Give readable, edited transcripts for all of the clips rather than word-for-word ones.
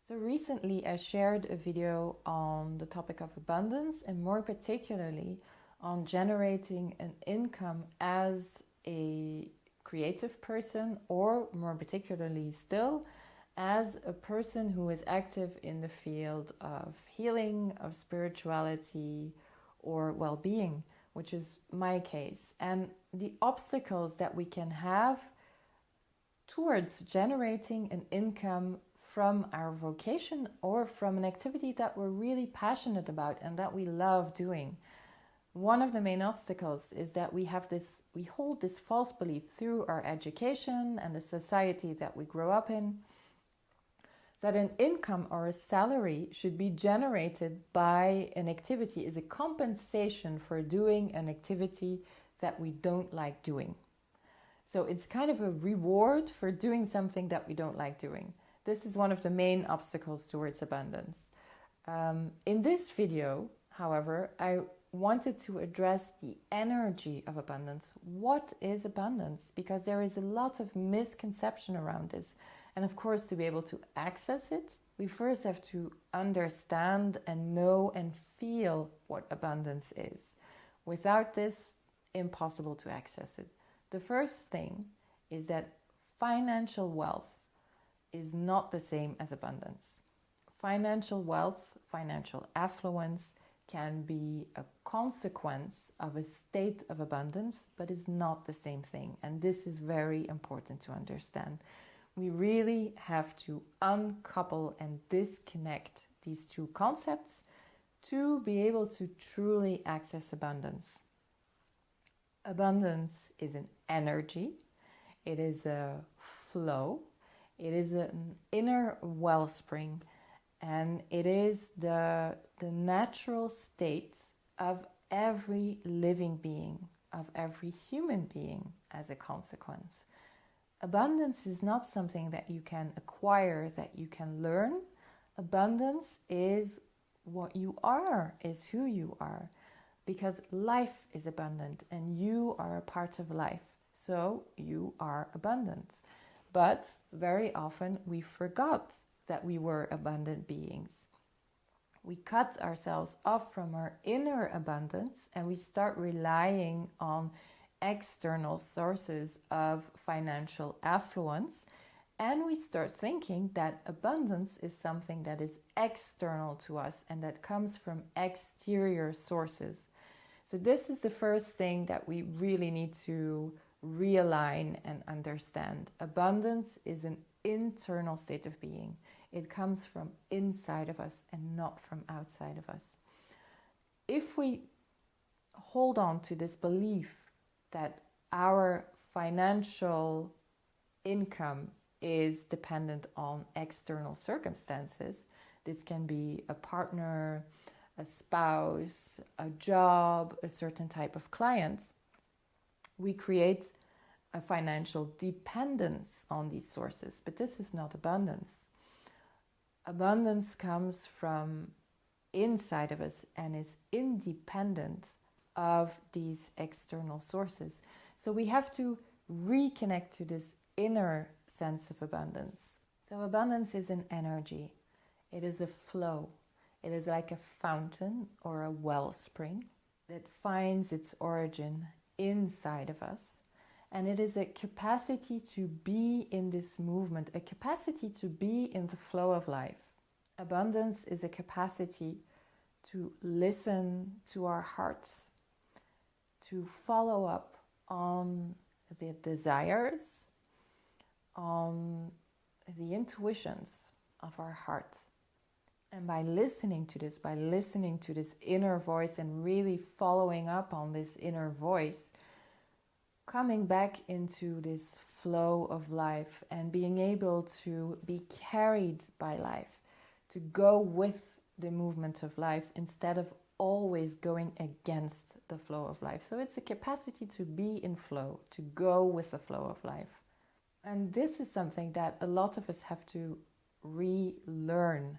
So recently I shared a video on the topic of abundance and more particularly on generating an income as a creative person, or more particularly still as a person who is active in the field of healing, of spirituality, or well-being, which is my case. And the obstacles that we can have towards generating an income from our vocation or from an activity that we're really passionate about and that we love doing. One of the main obstacles is that we hold this false belief through our education and the society that we grow up in, that an income or a salary should be generated by an activity as a compensation for doing an activity that we don't like doing. So it's kind of a reward for doing something that we don't like doing. This is one of the main obstacles towards abundance. In this video, however, I wanted to address the energy of abundance. What is abundance? Because there is a lot of misconception around this. And of course, to be able to access it, we first have to understand and know and feel what abundance is. Without this, impossible to access it. The first thing is that financial wealth is not the same as abundance. Financial wealth, financial affluence can be a consequence of a state of abundance, but is not the same thing. And this is very important to understand. We really have to uncouple and disconnect these two concepts to be able to truly access abundance. Abundance is an energy, it is a flow, it is an inner wellspring, and it is the natural state of every living being, of every human being as a consequence. Abundance is not something that you can acquire, that you can learn. Abundance is what you are, is who you are. Because life is abundant and you are a part of life. So you are abundant. But very often we forgot that we were abundant beings. We cut ourselves off from our inner abundance and we start relying on external sources of financial affluence. And we start thinking that abundance is something that is external to us and that comes from exterior sources. So this is the first thing that we really need to realign and understand. Abundance is an internal state of being. It comes from inside of us and not from outside of us. If we hold on to this belief that our financial income is dependent on external circumstances, this can be a partner, a spouse, a job, a certain type of client, we create a financial dependence on these sources. But this is not abundance. Abundance comes from inside of us and is independent of these external sources. So we have to reconnect to this inner sense of abundance. So abundance is an energy. It is a flow. It is like a fountain or a wellspring that finds its origin inside of us. And it is a capacity to be in this movement, a capacity to be in the flow of life. Abundance is a capacity to listen to our hearts, to follow up on the desires, on the intuitions of our heart. And by listening to this inner voice and really following up on this inner voice, coming back into this flow of life and being able to be carried by life, to go with the movement of life instead of always going against the flow of life. So it's a capacity to be in flow, to go with the flow of life. And this is something that a lot of us have to relearn.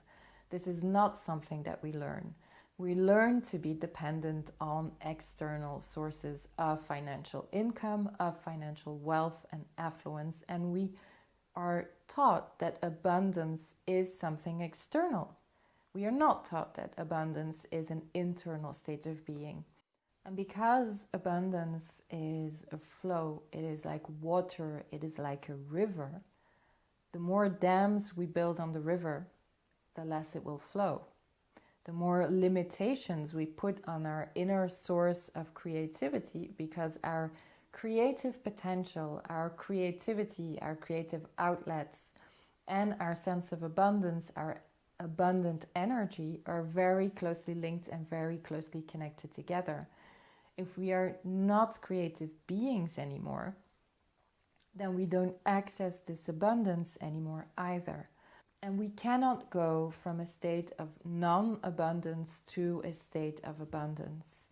This is not something that we learn. We learn to be dependent on external sources of financial income, of financial wealth and affluence, and we are taught that abundance is something external. We are not taught that abundance is an internal state of being. And because abundance is a flow, it is like water, it is like a river, the more dams we build on the river, the less it will flow. The more limitations we put on our inner source of creativity, because our creative potential, our creativity, our creative outlets, and our sense of abundance, our abundant energy are very closely linked and very closely connected together. If we are not creative beings anymore, then we don't access this abundance anymore either. And we cannot go from a state of non-abundance to a state of abundance.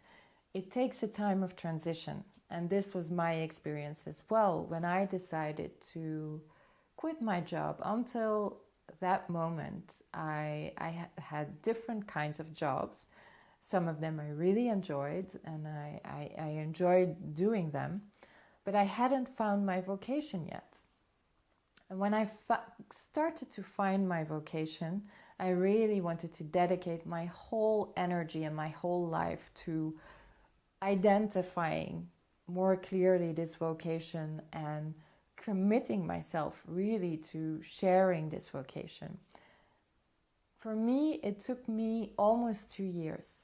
It takes a time of transition. And this was my experience as well when I decided to quit my job. Until that moment, I had different kinds of jobs. Some of them I really enjoyed, and I enjoyed doing them. But I hadn't found my vocation yet. And when I started to find my vocation, I really wanted to dedicate my whole energy and my whole life to identifying more clearly this vocation and committing myself really to sharing this vocation. For me, it took me almost 2 years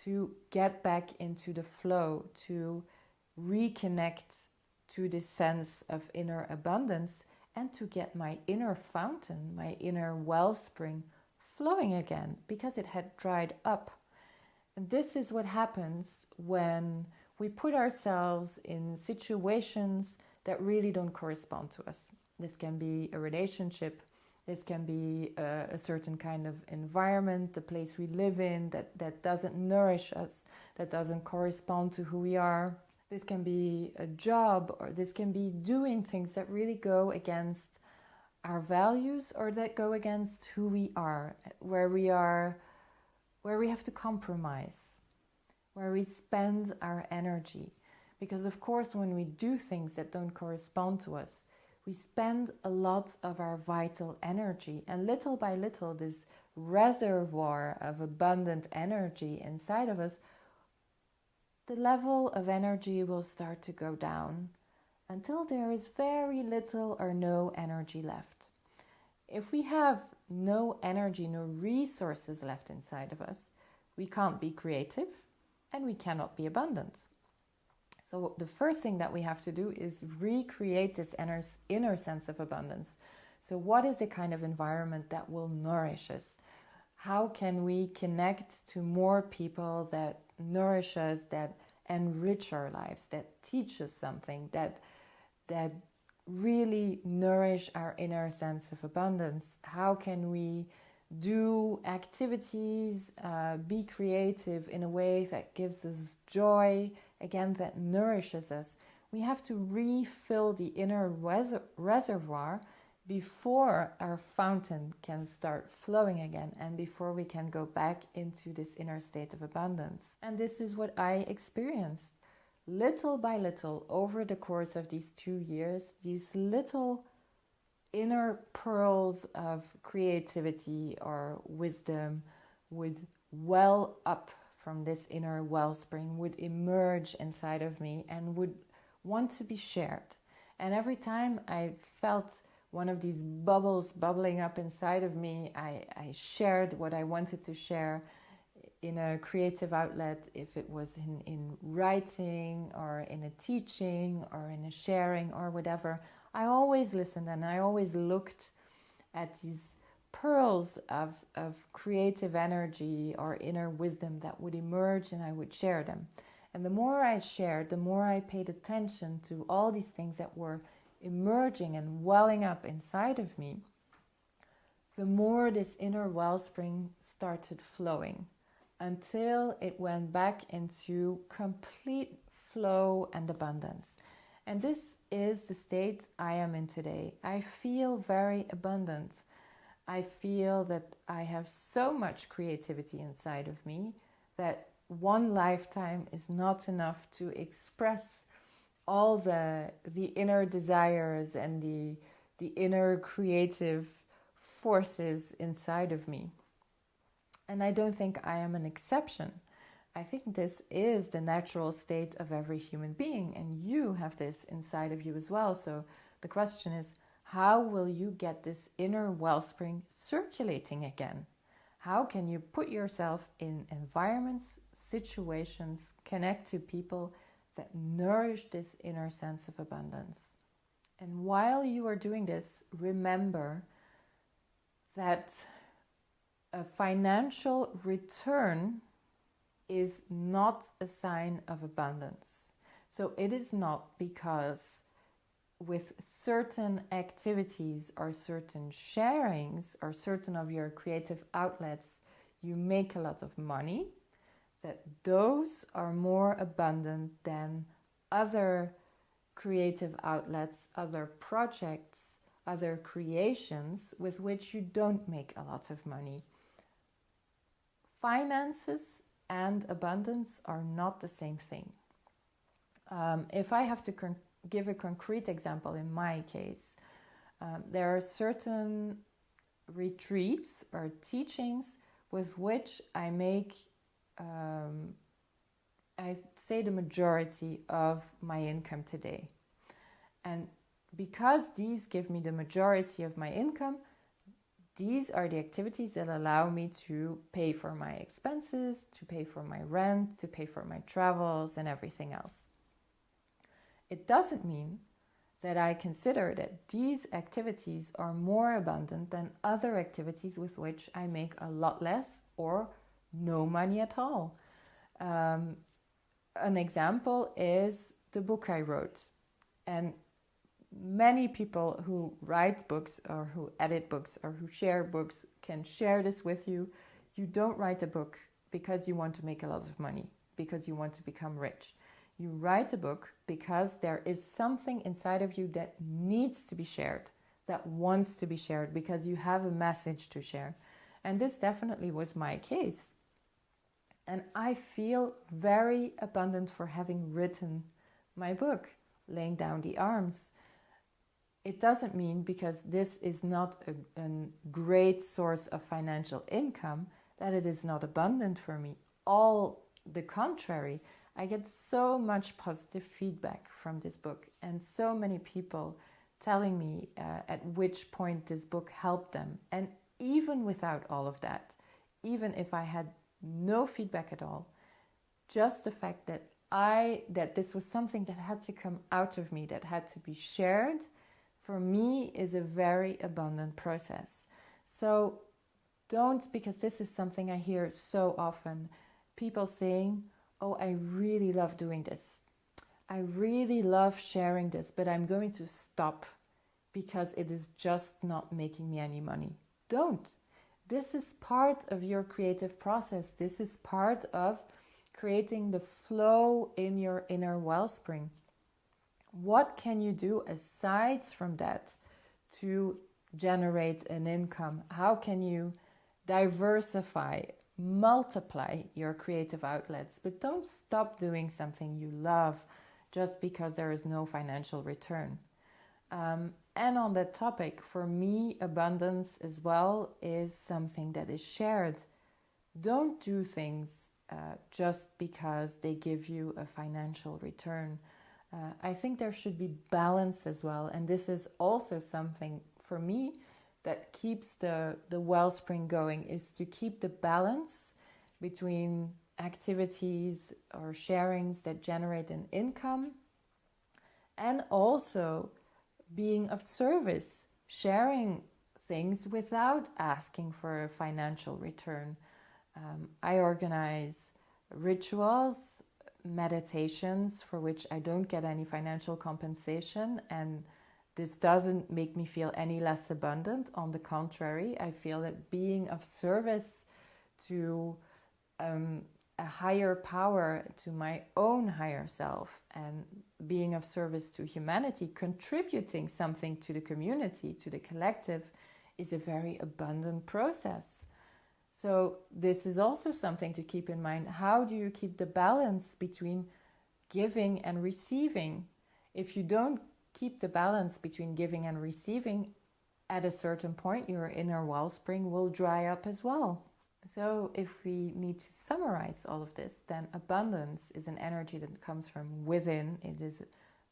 to get back into the flow, to reconnect to this sense of inner abundance, and to get my inner fountain, my inner wellspring flowing again, because it had dried up. And this is what happens when we put ourselves in situations that really don't correspond to us. This can be a relationship, this can be a certain kind of environment, the place we live in that doesn't nourish us, that doesn't correspond to who we are. This can be a job, or this can be doing things that really go against our values, or that go against who we are, where we have to compromise, where we spend our energy. Because of course, when we do things that don't correspond to us, we spend a lot of our vital energy, and little by little, this reservoir of abundant energy inside of us, the level of energy will start to go down until there is very little or no energy left. If we have no energy, no resources left inside of us, we can't be creative and we cannot be abundant. So the first thing that we have to do is recreate this inner sense of abundance. So what is the kind of environment that will nourish us? How can we connect to more people that nourish us, that enrich our lives, that teach us something, that really nourish our inner sense of abundance? How can we do activities, be creative in a way that gives us joy, again, that nourishes us? We have to refill the inner reservoir before our fountain can start flowing again, and before we can go back into this inner state of abundance. And this is what I experienced. Little by little, over the course of these 2 years, these little inner pearls of creativity or wisdom would well up from this inner wellspring, would emerge inside of me and would want to be shared. And every time I felt one of these bubbles bubbling up inside of me, I shared what I wanted to share in a creative outlet, if it was in writing or in a teaching or in a sharing or whatever. I always listened and I always looked at these pearls of creative energy or inner wisdom that would emerge, and I would share them. And the more I shared, the more I paid attention to all these things that were emerging and welling up inside of me, the more this inner wellspring started flowing, until it went back into complete flow and abundance. And this is the state I am in today. I feel very abundant. I feel that I have so much creativity inside of me that one lifetime is not enough to express all the inner desires and the the inner creative forces inside of me. And I don't think I am an exception. I think this is the natural state of every human being, and you have this inside of you as well. So the question is, how will you get this inner wellspring circulating again? How can you put yourself in environments, situations, connect to people that nourish this inner sense of abundance? And while you are doing this, remember that a financial return is not a sign of abundance. So it is not because with certain activities or certain sharings or certain of your creative outlets you make a lot of money, that those are more abundant than other creative outlets, other projects, other creations with which you don't make a lot of money. Finances and abundance are not the same thing. If I have to give a concrete example in my case, there are certain retreats or teachings with which I make, I'd say, the majority of my income today. And because these give me the majority of my income, these are the activities that allow me to pay for my expenses, to pay for my rent, to pay for my travels and everything else. It doesn't mean that I consider that these activities are more abundant than other activities with which I make a lot less or no money at all. An example is the book I wrote. And many people who write books or who edit books or who share books can share this with you. You don't write a book because you want to make a lot of money, because you want to become rich. You write a book because there is something inside of you that needs to be shared, that wants to be shared, because you have a message to share. And this definitely was my case. And I feel very abundant for having written my book, Laying Down the Arms. It doesn't mean because this is not a great source of financial income that it is not abundant for me. All the contrary. I get so much positive feedback from this book, and so many people telling me at which point this book helped them. And even without all of that, even if I had no feedback at all, just the fact that this was something that had to come out of me, that had to be shared, for me is a very abundant process. So don't, because this is something I hear so often, people saying, oh, I really love doing this. I really love sharing this, but I'm going to stop because it is just not making me any money. Don't. This is part of your creative process. This is part of creating the flow in your inner wellspring. What can you do aside from that to generate an income? How can you diversify, multiply your creative outlets? But don't stop doing something you love just because there is no financial return. And on that topic, for me, abundance as well is something that is shared. Don't do things just because they give you a financial return. I think there should be balance as well. And this is also something for me that keeps the wellspring going, is to keep the balance between activities or sharings that generate an income and also being of service, sharing things without asking for a financial return. I organize rituals, meditations for which I don't get any financial compensation, and this doesn't make me feel any less abundant. On the contrary, I feel that being of service to a higher power, to my own higher self, and being of service to humanity, contributing something to the community, to the collective, is a very abundant process. So this is also something to keep in mind. How do you keep the balance between giving and receiving? If you don't keep the balance between giving and receiving, at a certain point, your inner wellspring will dry up as well. So if we need to summarize all of this, then abundance is an energy that comes from within. It is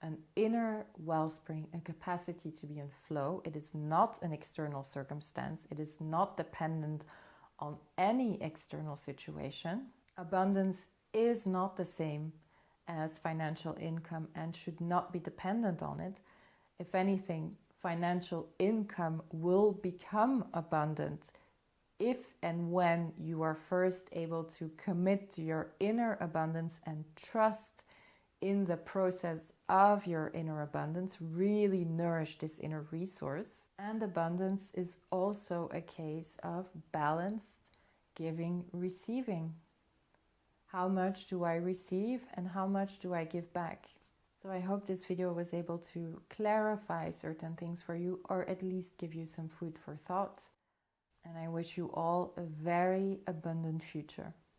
an inner wellspring, a capacity to be in flow. It is not an external circumstance. It is not dependent on any external situation. Abundance is not the same as financial income and should not be dependent on it. If anything, financial income will become abundant if and when you are first able to commit to your inner abundance and trust in the process of your inner abundance, really nourish this inner resource. And abundance is also a case of balanced giving, receiving. How much do I receive and how much do I give back? So I hope this video was able to clarify certain things for you, or at least give you some food for thought. And I wish you all a very abundant future.